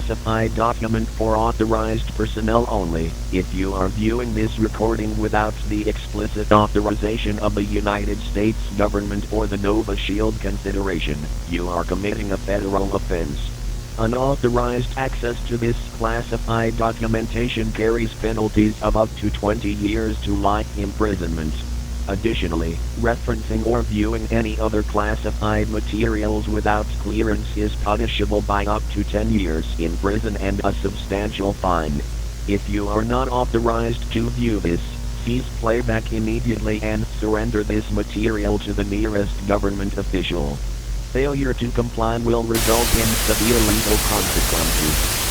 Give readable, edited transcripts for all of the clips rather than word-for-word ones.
classified document for authorized personnel only. If you are viewing this recording without the explicit authorization of the United States government or the Nova Shield Confederation, you are committing a federal offense. Unauthorized access to this classified documentation carries penalties of up to 20 years to life imprisonment. Additionally, referencing or viewing any other classified materials without clearance is punishable by up to 10 years in prison and a substantial fine. If you are not authorized to view this, cease playback immediately and surrender this material to the nearest government official. Failure to comply will result in severe legal consequences.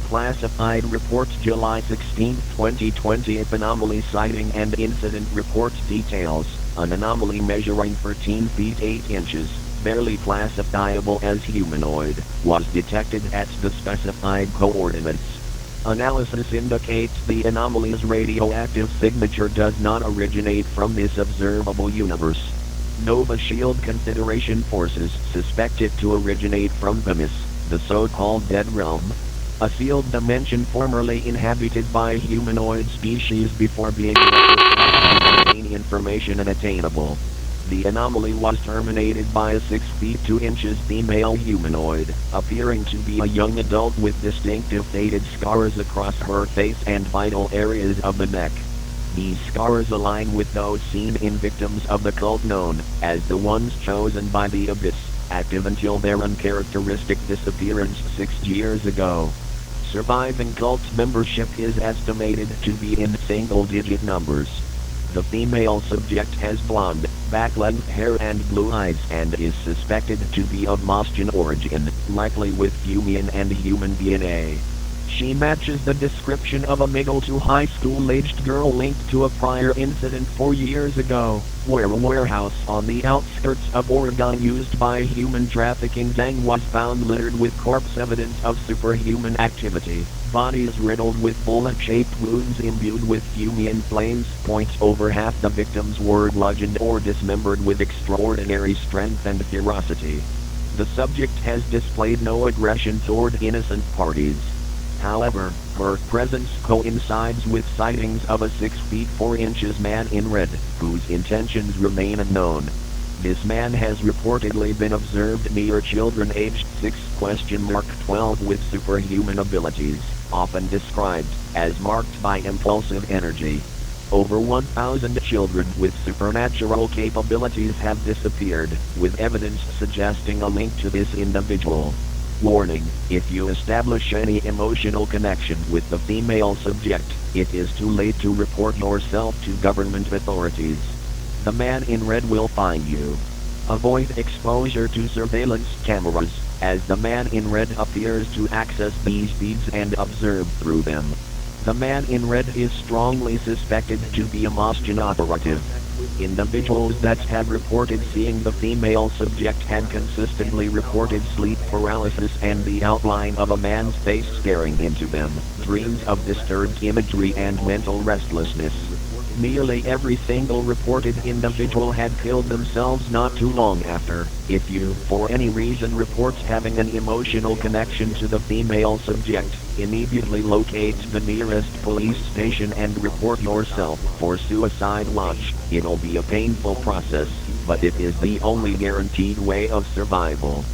Classified Reports July 16, 2020 Anomaly Sighting and Incident Report Details. An anomaly measuring 13 feet 8 inches, barely classifiable as humanoid, was detected at the specified coordinates. Analysis indicates the anomaly's radioactive signature does not originate from this observable universe. Nova Shield Confederation forces suspect it to originate from Themis, the so-called Dead Realm, a sealed dimension formerly inhabited by humanoid species before being information unattainable. The anomaly was terminated by a 6 feet 2 inches female humanoid, appearing to be a young adult with distinctive faded scars across her face and vital areas of the neck. These scars align with those seen in victims of the cult known as the Ones Chosen by the Abyss, active until their uncharacteristic disappearance 6 years ago. Surviving cult membership is estimated to be in single-digit numbers. The female subject has blonde, back-length hair and blue eyes and is suspected to be of Mostian origin, likely with Fumian and human DNA. She matches the description of a middle to high school-aged girl linked to a prior incident 4 years ago, where a warehouse on the outskirts of Oregon used by a human trafficking gang was found littered with corpse evidence of superhuman activity, bodies riddled with bullet-shaped wounds imbued with Fumian flames. Over half the victims were bludgeoned or dismembered with extraordinary strength and ferocity. The subject has displayed no aggression toward innocent parties. However, her presence coincides with sightings of a 6 feet 4 inches man in red, whose intentions remain unknown. This man has reportedly been observed near children aged 6-12 with superhuman abilities, often described as marked by impulsive energy. Over 1,000 children with supernatural capabilities have disappeared, with evidence suggesting a link to this individual. Warning: if you establish any emotional connection with the female subject, it is too late to report yourself to government authorities. The man in red will find you. Avoid exposure to surveillance cameras, as the man in red appears to access these feeds and observe through them. The man in red is strongly suspected to be a Mostian operative. Individuals that have reported seeing the female subject had consistently reported sleep paralysis and the outline of a man's face staring into them, dreams of disturbed imagery and mental restlessness. Nearly every single reported individual had killed themselves not too long after. If you, for any reason, reports having an emotional connection to the female subject, immediately locate the nearest police station and report yourself for suicide watch. It'll be a painful process, but it is the only guaranteed way of survival.